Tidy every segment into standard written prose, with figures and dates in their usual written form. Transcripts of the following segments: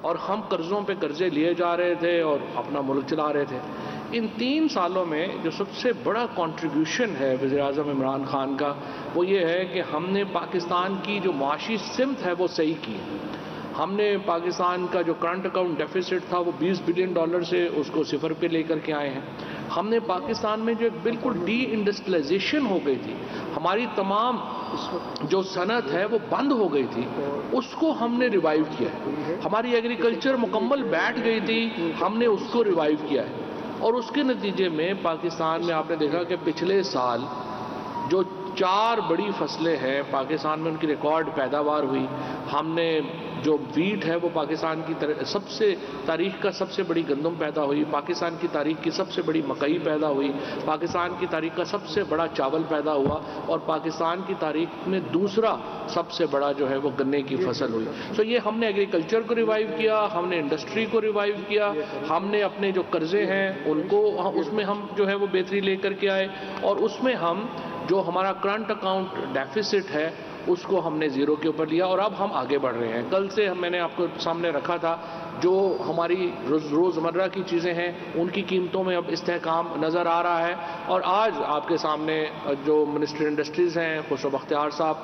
اور ہم قرضوں پہ قرضے لیے جا رہے تھے اور اپنا ملک چلا رہے تھے. ان 3 سالوں میں جو سب سے بڑا کنٹریبیوشن ہے وزیر اعظم عمران خان کا وہ یہ ہے کہ ہم نے پاکستان کی جو معاشی سمت ہے وہ صحیح کی. ہم نے پاکستان کا جو کرنٹ اکاؤنٹ ڈیفیسٹ تھا وہ $20 بلین سے اس کو 0 پہ لے کر کے آئے ہیں. ہم نے پاکستان میں جو بالکل ڈی انڈسٹریلائزیشن ہو گئی تھی, ہماری تمام جو صنعت ہے وہ بند ہو گئی تھی, اس کو ہم نے ریوائیو کیا ہے. ہماری ایگریکلچر مکمل بیٹھ گئی تھی, ہم نے اس کو ریوائیو کیا ہے. اور اس کے نتیجے میں پاکستان میں آپ نے دیکھا کہ پچھلے سال جو 4 بڑی فصلیں ہیں پاکستان میں ان کی ریکارڈ پیداوار ہوئی. ہم نے جو ویٹ ہے وہ پاکستان کی سب سے تاریخ کا سب سے بڑی گندم پیدا ہوئی, پاکستان کی تاریخ کی سب سے بڑی مکئی پیدا ہوئی, پاکستان کی تاریخ کا سب سے بڑا چاول پیدا ہوا, اور پاکستان کی تاریخ میں دوسرا سب سے بڑا جو ہے وہ گنے کی فصل ہوئی. تو یہ ہم نے ایگریکلچر کو ریوائیو کیا, ہم نے انڈسٹری کو ریوائیو کیا, ہم نے اپنے جو قرضے ہیں ان کو اس میں ہم جو ہے وہ بہتری لے کر کے آئے, اور اس میں ہم جو ہمارا کرنٹ اکاؤنٹ ڈیفیسٹ ہے اس کو ہم نے 0 کے اوپر لیا, اور اب ہم آگے بڑھ رہے ہیں. کل سے میں نے آپ کو سامنے رکھا تھا جو ہماری روزمرہ کی چیزیں ہیں ان کی قیمتوں میں اب استحکام نظر آ رہا ہے. اور آج آپ کے سامنے جو منسٹر انڈسٹریز ہیں خسرو بختیار صاحب,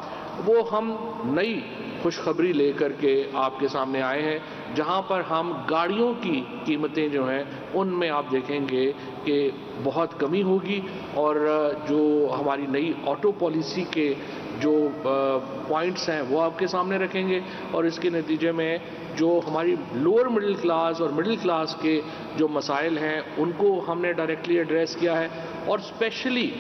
وہ ہم نئی خوشخبری لے کر کے آپ کے سامنے آئے ہیں, جہاں پر ہم گاڑیوں کی قیمتیں جو ہیں ان میں آپ دیکھیں گے کہ بہت کمی ہوگی, اور جو ہماری نئی آٹو پالیسی کے جو پوائنٹس ہیں وہ آپ کے سامنے رکھیں گے. اور اس کے نتیجے میں جو ہماری لوور مڈل کلاس اور مڈل کلاس کے جو مسائل ہیں ان کو ہم نے ڈائریکٹلی ایڈریس کیا ہے. اور اسپیشلی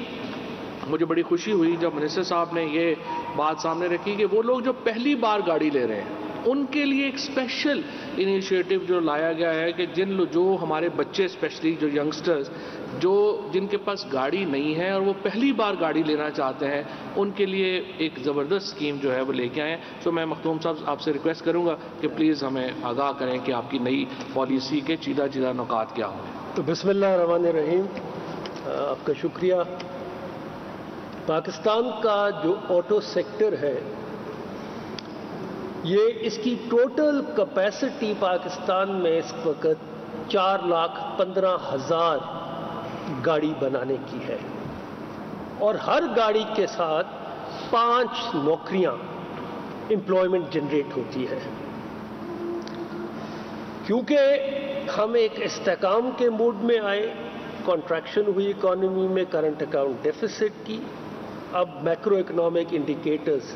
مجھے بڑی خوشی ہوئی جب منسٹر صاحب نے یہ بات سامنے رکھی کہ وہ لوگ جو پہلی بار گاڑی لے رہے ہیں ان کے لیے ایک اسپیشل انیشیٹو جو لایا گیا ہے کہ جو ہمارے بچے اسپیشلی جو ینگسٹرز جو جن کے پاس گاڑی نہیں ہے اور وہ پہلی بار گاڑی لینا چاہتے ہیں ان کے لیے ایک زبردست اسکیم جو ہے وہ لے کے آئے ہیں. سو میں مختوم صاحب آپ سے ریکویسٹ کروں گا کہ پلیز ہمیں آگاہ کریں کہ آپ کی نئی پالیسی کے چیدہ نکات کیا ہوں. تو بسم اللہ الرحمن الرحیم. آپ کا شکریہ. پاکستان کا جو آٹو سیکٹر ہے یہ اس کی ٹوٹل کیپیسٹی پاکستان میں اس وقت 4,15,000 گاڑی بنانے کی ہے, اور ہر گاڑی کے ساتھ 5 نوکریاں امپلائمنٹ جنریٹ ہوتی ہے. کیونکہ ہم ایک استحکام کے موڈ میں آئے, کنٹریکشن ہوئی اکانومی میں, کرنٹ اکاؤنٹ ڈیفیسٹ کی, اب میکرو اکنامک انڈیکیٹرز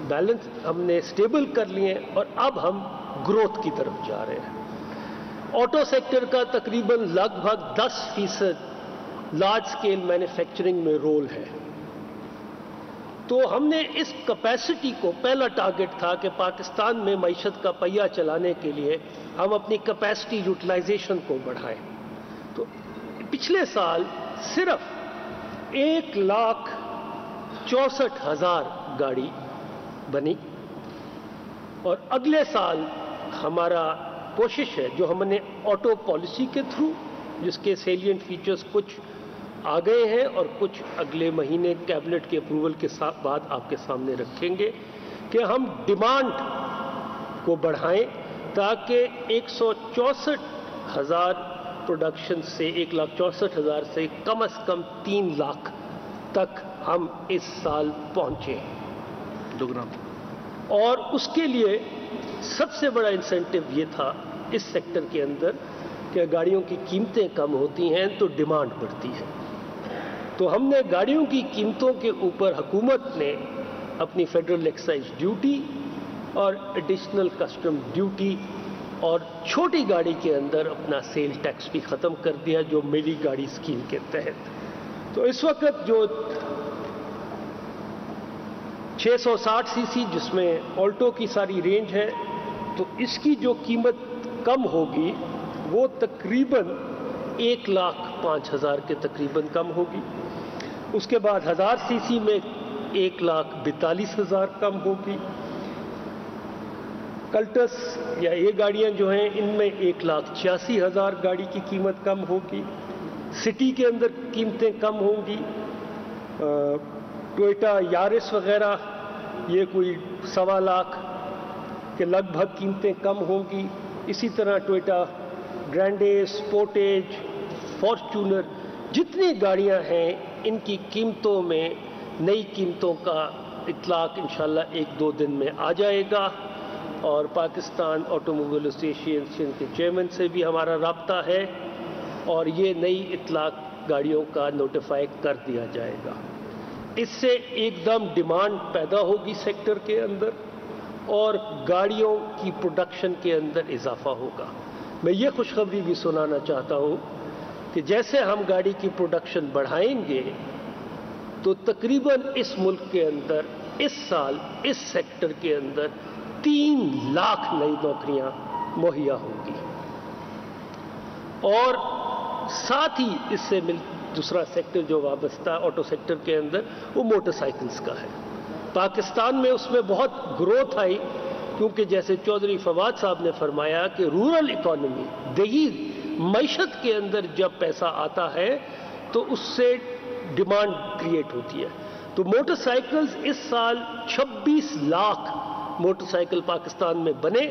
بیلنس ہم نے اسٹیبل کر لیے, اور اب ہم گروتھ کی طرف جا رہے ہیں. آٹو سیکٹر کا تقریباً لگ بھگ 10% لارج سکیل مینوفیکچرنگ میں رول ہے. تو ہم نے اس کیپیسٹی کو, پہلا ٹارگٹ تھا کہ پاکستان میں معیشت کا پہیہ چلانے کے لیے ہم اپنی کیپیسٹی یوٹیلائزیشن کو بڑھائیں. تو پچھلے سال صرف 1,64,000 گاڑی بنی, اور اگلے سال ہمارا کوشش ہے جو ہم نے آٹو پالیسی کے تھرو, جس کے سیلینٹ فیچرز کچھ آ گئے ہیں اور کچھ اگلے مہینے کیبنٹ کے اپروول کے ساتھ بعد آپ کے سامنے رکھیں گے, کہ ہم ڈیمانڈ کو بڑھائیں تاکہ 164,000 پروڈکشن سے 1,64,000 سے کم از کم 3 لاکھ تک ہم اس سال پہنچے. اور اس کے لیے سب سے بڑا انسینٹو یہ تھا اس سیکٹر کے اندر کہ گاڑیوں کی قیمتیں کم ہوتی ہیں تو ڈیمانڈ بڑھتی ہے. تو ہم نے گاڑیوں کی قیمتوں کے اوپر حکومت نے اپنی فیڈرل ایکسائز ڈیوٹی اور ایڈیشنل کسٹم ڈیوٹی اور چھوٹی گاڑی کے اندر اپنا سیل ٹیکس بھی ختم کر دیا جو میری گاڑی اسکیم کے تحت. تو اس وقت جو 660 سی سی جس میں آلٹو کی ساری رینج ہے, تو اس کی جو قیمت کم ہوگی وہ تقریباً 1,05,000 کے تقریباً کم ہوگی. اس کے بعد 1000 سی سی میں 1,42,000 کم ہوگی. کلٹس یا یہ گاڑیاں جو ہیں ان میں 1,86,000 گاڑی کی قیمت کم ہوگی. سٹی کے اندر قیمتیں کم ہوں گی. ٹوئٹا یارس وغیرہ یہ کوئی 1.25 لاکھ کے لگ بھگ قیمتیں کم ہوں گی. اسی طرح ٹویوٹا گرینڈے، سپورٹیج، فارچونر، جتنی گاڑیاں ہیں ان کی قیمتوں میں نئی قیمتوں کا اطلاق انشاءاللہ 1-2 دن میں آ جائے گا، اور پاکستان آٹو موبائل ایسوسی ایشن کے چیئرمین سے بھی ہمارا رابطہ ہے، اور یہ نئی اطلاق گاڑیوں کا نوٹیفائی کر دیا جائے گا۔ اس سے ایک دم ڈیمانڈ پیدا ہوگی سیکٹر کے اندر، اور گاڑیوں کی پروڈکشن کے اندر اضافہ ہوگا۔ میں یہ خوشخبری بھی سنانا چاہتا ہوں کہ جیسے ہم گاڑی کی پروڈکشن بڑھائیں گے تو تقریباً اس ملک کے اندر اس سال اس سیکٹر کے اندر 3 لاکھ نئی نوکریاں مہیا ہوں گی، اور ساتھ ہی اس سے دوسرا سیکٹر جو وابستہ آٹو سیکٹر کے اندر وہ موٹر سائیکلز کا ہے۔ پاکستان میں اس میں بہت گروتھ آئی، کیونکہ جیسے چودھری فواد صاحب نے فرمایا کہ رورل اکانومی، دیہی معیشت کے اندر جب پیسہ آتا ہے تو اس سے ڈیمانڈ کریٹ ہوتی ہے۔ تو موٹر سائیکلز اس سال 26 لاکھ موٹر سائیکل پاکستان میں بنے،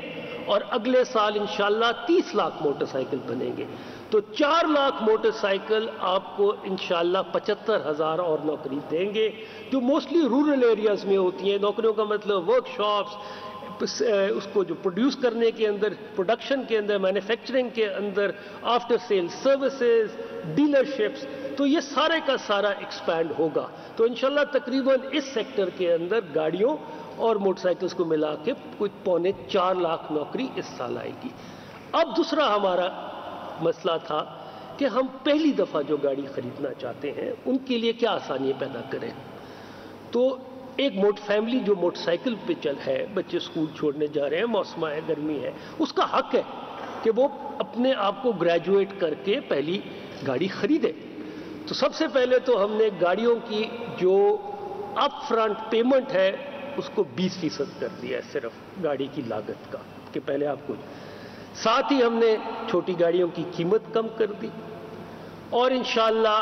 اور اگلے سال انشاءاللہ 30 لاکھ موٹر سائیکل بنیں گے، تو 4 لاکھ موٹر سائیکل آپ کو انشاءاللہ 75,000 اور نوکری دیں گے، جو موسٹلی رورل ایریاز میں ہوتی ہیں۔ نوکریوں کا مطلب ورک شاپس، اس کو جو پروڈیوس کرنے کے اندر، پروڈکشن کے اندر، مینوفیکچرنگ کے اندر، آفٹر سیل سروسز، ڈیلرشپس، تو یہ سارے کا سارا ایکسپینڈ ہوگا۔ تو انشاءاللہ تقریباً اس سیکٹر کے اندر گاڑیوں اور موٹر سائیکلز کو ملا کے کچھ 4.25 لاکھ نوکری اس سال آئے گی۔ اب دوسرا ہمارا مسئلہ تھا کہ ہم پہلی دفعہ جو گاڑی خریدنا چاہتے ہیں ان کے لیے کیا آسانی پیدا کریں۔ تو ایک فیملی جو موٹر سائیکل پہ ہے، بچے اسکول چھوڑنے جا رہے ہیں، موسم ہے، گرمی ہے، اس کا حق ہے کہ وہ اپنے آپ کو گریجویٹ کر کے پہلی گاڑی خریدے۔ تو سب سے پہلے تو ہم نے گاڑیوں کی جو اپ فرنٹ پیمنٹ ہے اس کو 20% کر دیا ہے، صرف گاڑی کی لاگت کا، کہ پہلے آپ کو۔ ساتھ ہی ہم نے چھوٹی گاڑیوں کی قیمت کم کر دی، اور انشاءاللہ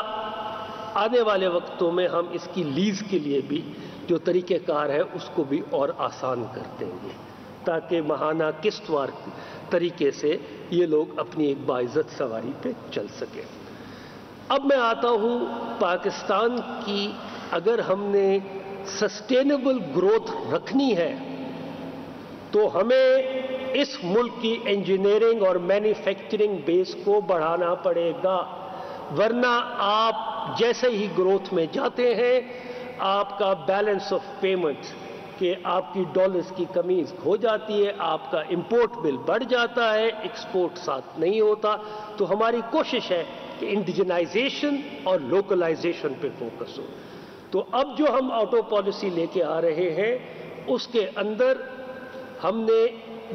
آنے والے وقتوں میں ہم اس کی لیز کے لیے بھی جو طریقہ کار ہے اس کو بھی اور آسان کر دیں گے، تاکہ ماہانہ قسط وار طریقے سے یہ لوگ اپنی ایک باعزت سواری پہ چل سکیں۔ اب میں آتا ہوں پاکستان کی، اگر ہم نے سسٹینیبل گروتھ رکھنی ہے تو ہمیں اس ملک کی انجینئرنگ اور مینوفیکچرنگ بیس کو بڑھانا پڑے گا، ورنہ آپ جیسے ہی گروتھ میں جاتے ہیں آپ کا بیلنس آف پیمنٹس، کہ آپ کی ڈالرز کی کمی ہو جاتی ہے، آپ کا امپورٹ بل بڑھ جاتا ہے، ایکسپورٹ ساتھ نہیں ہوتا۔ تو ہماری کوشش ہے کہ انڈیجنائزیشن اور لوکلائزیشن پہ فوکس ہو۔ تو اب جو ہم آٹو پالیسی لے کے آ رہے ہیں اس کے اندر ہم نے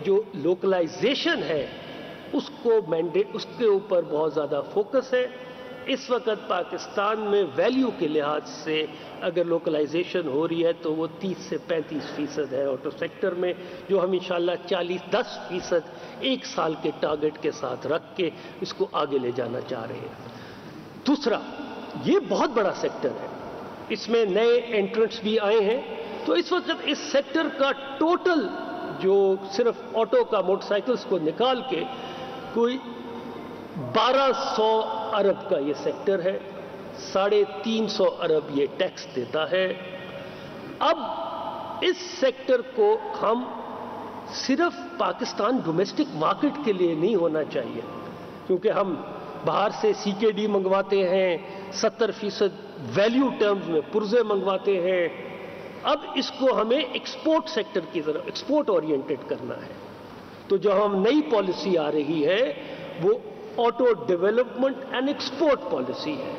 جو لوکلائزیشن ہے اس کے اوپر بہت زیادہ فوکس ہے۔ اس وقت پاکستان میں ویلیو کے لحاظ سے اگر لوکلائزیشن ہو رہی ہے تو وہ 30 سے 35% ہے آٹو سیکٹر میں، جو ہم انشاءاللہ 10% ایک سال کے ٹارگٹ کے ساتھ رکھ کے اس کو آگے لے جانا چاہ رہے ہیں۔ دوسرا، یہ بہت بڑا سیکٹر ہے، اس میں نئے انٹرنٹس بھی آئے ہیں، تو اس وقت اس سیکٹر کا ٹوٹل جو صرف آٹو کا، موٹر سائیکلز کو نکال کے کوئی 1200 ارب کا یہ سیکٹر ہے، 350 ارب یہ ٹیکس دیتا ہے۔ اب اس سیکٹر کو ہم صرف پاکستان ڈومیسٹک مارکیٹ کے لیے نہیں ہونا چاہیے، کیونکہ ہم باہر سے CKD منگواتے ہیں، 70% ویلیو ٹرمز میں پرزے منگواتے ہیں۔ اب اس کو ہمیں ایکسپورٹ سیکٹر کی طرف، ایکسپورٹ اورینٹڈ کرنا ہے۔ تو جو ہم نئی پالیسی آ رہی ہے وہ auto development and export policy ہے،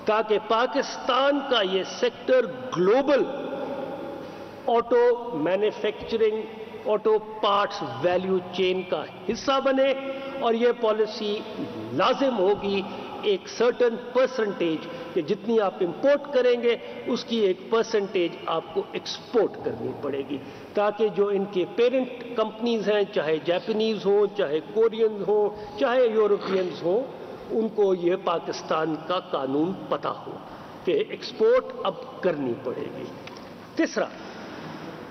تاکہ پاکستان کا یہ sector global auto manufacturing, auto parts value chain کا حصہ بنے، اور یہ پالیسی لازم ہوگی ایک سرٹن پرسنٹیج کہ جتنی آپ امپورٹ کریں گے اس کی ایک پرسنٹیج آپ کو ایکسپورٹ کرنی پڑے گی، تاکہ جو ان کے پیرنٹ کمپنیز ہیں، چاہے جاپنیز ہوں، چاہے کورینز ہوں، چاہے یورپینز ہوں، ان کو یہ پاکستان کا قانون پتہ ہو کہ ایکسپورٹ اب کرنی پڑے گی۔ تیسرا،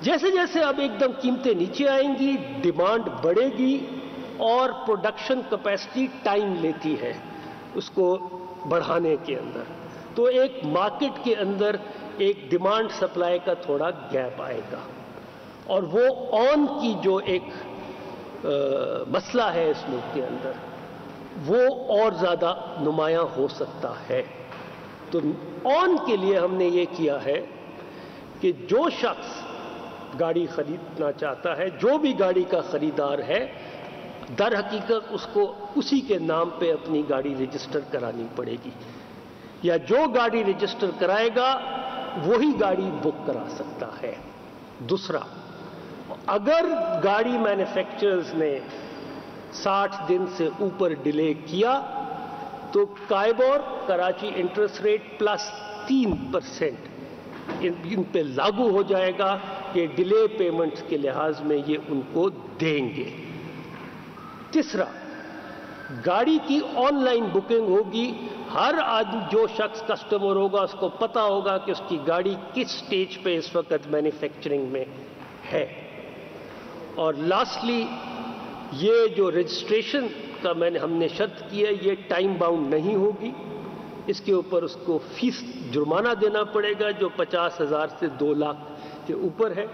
جیسے جیسے اب ایک دم قیمتیں نیچے آئیں گی، ڈیمانڈ بڑھے گی اور پروڈکشن کیپیسٹی ٹائم لیتی ہے اس کو بڑھانے کے اندر. تو ایک مارکیٹ کے اندر ایک ڈیمانڈ سپلائی کا تھوڑا گیپ آئے گا, اور وہ آن کی جو ایک مسئلہ ہے اس ملک کے اندر وہ اور زیادہ نمایاں ہو سکتا ہے. تو آن کے لیے ہم نے یہ کیا ہے کہ جو شخص گاڑی خریدنا چاہتا ہے, جو بھی گاڑی کا خریدار ہے, در حقیقت اس کو اسی کے نام پہ اپنی گاڑی رجسٹر کرانی پڑے گی, یا جو گاڑی رجسٹر کرائے گا وہی گاڑی بک کرا سکتا ہے. دوسرا, اگر گاڑی مینوفیکچررز نے 60 دن سے اوپر ڈیلے کیا تو کائبور کراچی انٹرسٹ ریٹ پلس 3% ان پہ لاگو ہو جائے گا کہ ڈیلے پیمنٹس کے لحاظ میں یہ ان کو دیں گے. تیسرا, گاڑی کی آن لائن بکنگ ہوگی. ہر آدمی جو شخص کسٹمر ہوگا اس کو پتا ہوگا کہ اس کی گاڑی کس سٹیج پہ اس وقت مینوفیکچرنگ میں ہے. اور لاسٹلی, یہ جو رجسٹریشن کا ہم نے شرط کی ہے یہ ٹائم باؤنڈ نہیں ہوگی. اس کے اوپر اس کو فیس جرمانہ دینا پڑے گا جو 50,000 سے 2 لاکھ کے اوپر ہے.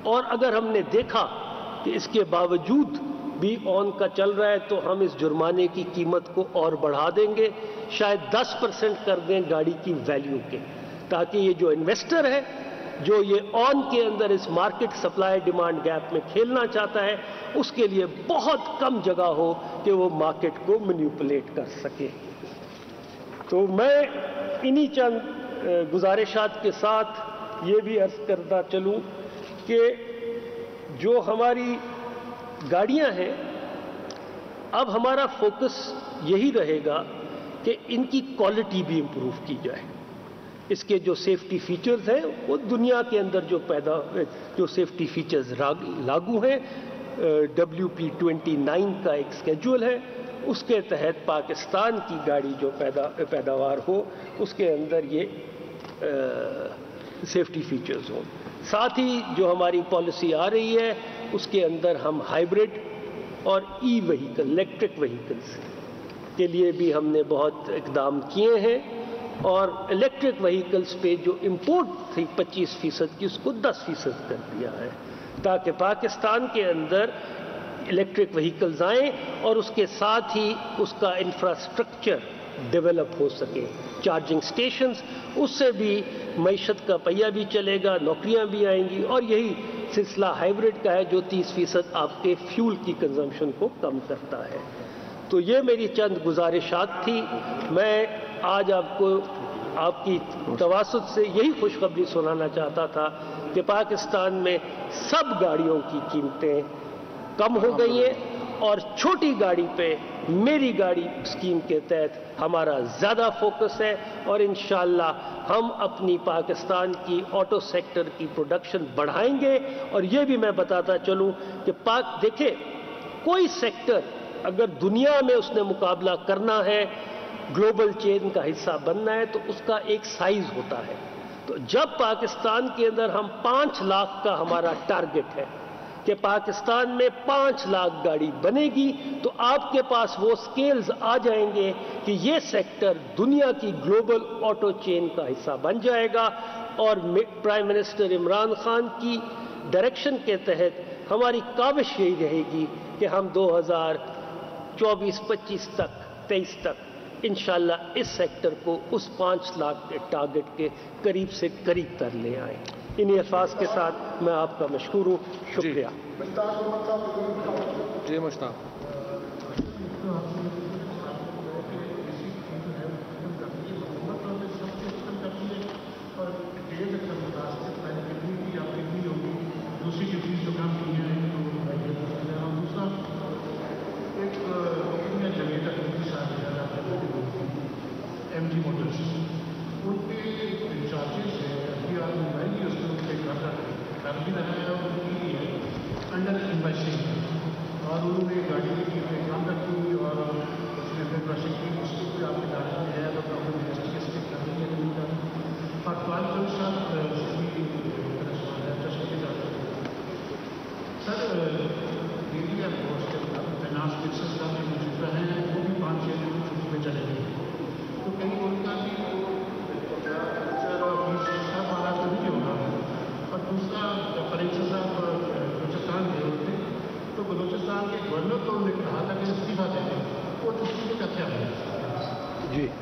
اور اگر ہم نے دیکھا کہ اس کے باوجود بھی آن کا چل رہا ہے تو ہم اس جرمانے کی قیمت کو اور بڑھا دیں گے, شاید 10% کر دیں گاڑی کی ویلیو کے, تاکہ یہ جو انویسٹر ہے جو یہ آن کے اندر اس مارکیٹ سپلائی ڈیمانڈ گیپ میں کھیلنا چاہتا ہے اس کے لیے بہت کم جگہ ہو کہ وہ مارکیٹ کو مینیپولیٹ کر سکے. تو میں انہی چند گزارشات کے ساتھ یہ بھی عرض کرتا چلوں کہ جو ہماری گاڑیاں ہیں اب ہمارا فوکس یہی رہے گا کہ ان کی کوالٹی بھی امپروو کی جائے. اس کے جو سیفٹی فیچرز ہیں وہ دنیا کے اندر جو سیفٹی فیچرز لاگو ہیں, WP29 کا ایک اسکیجول ہے, اس کے تحت پاکستان کی گاڑی جو پیداوار ہو اس کے اندر یہ سیفٹی فیچرز ہوں. ساتھ ہی جو ہماری پالیسی آ رہی ہے اس کے اندر ہم ہائیبرڈ اور ای وہیکل, الیکٹرک وہیکلس کے لیے بھی ہم نے بہت اقدام کیے ہیں, اور الیکٹرک وہیکلس پہ جو امپورٹ تھی 25% کی اس کو 10% کر دیا ہے, تاکہ پاکستان کے اندر الیکٹرک وہیکلز آئیں اور اس کے ساتھ ہی اس کا انفراسٹرکچر ڈیولپ ہو سکے, چارجنگ سٹیشنز, اس سے بھی معیشت کا پہیہ بھی چلے گا, نوکریاں بھی آئیں گی. اور یہی سلسلہ ہائیبرڈ کا ہے جو 30% آپ کے فیول کی کنزمپشن کو کم کرتا ہے. تو یہ میری چند گزارشات تھی. میں آج آپ کو آپ کی تواسط سے یہی خوشخبری سنانا چاہتا تھا کہ پاکستان میں سب گاڑیوں کی قیمتیں کم ہو گئی ہیں, اور چھوٹی گاڑی پہ میری گاڑی اسکیم کے تحت ہمارا زیادہ فوکس ہے, اور انشاءاللہ ہم اپنی پاکستان کی آٹو سیکٹر کی پروڈکشن بڑھائیں گے. اور یہ بھی میں بتاتا چلوں کہ دیکھیں کوئی سیکٹر اگر دنیا میں اس نے مقابلہ کرنا ہے, گلوبل چین کا حصہ بننا ہے, تو اس کا ایک سائز ہوتا ہے. تو جب پاکستان کے اندر ہم 5 لاکھ کا ہمارا ٹارگٹ ہے کہ پاکستان میں 5 لاکھ گاڑی بنے گی, تو آپ کے پاس وہ سکیلز آ جائیں گے کہ یہ سیکٹر دنیا کی گلوبل آٹو چین کا حصہ بن جائے گا. اور پرائم منسٹر عمران خان کی ڈائریکشن کے تحت ہماری کاوش یہی رہے گی کہ ہم 2024-25 تک 23 تک انشاءاللہ اس سیکٹر کو اس 5 لاکھ کے ٹارگٹ کے قریب سے قریب تر لے آئیں. انہی الفاظ کے ساتھ میں آپ کا مشکور ہوں. شکریہ. جی مشتاق. اور انہوں نے گاڑی کی کام رکھی اور اس نے پھر پروسیکیوٹ اس کو بھی آپ کے دائرے میں ہے تو انویسٹیگیشن کرنی ہے نہیں کرنی. اور 12 کے ساتھ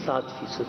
7%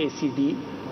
ACD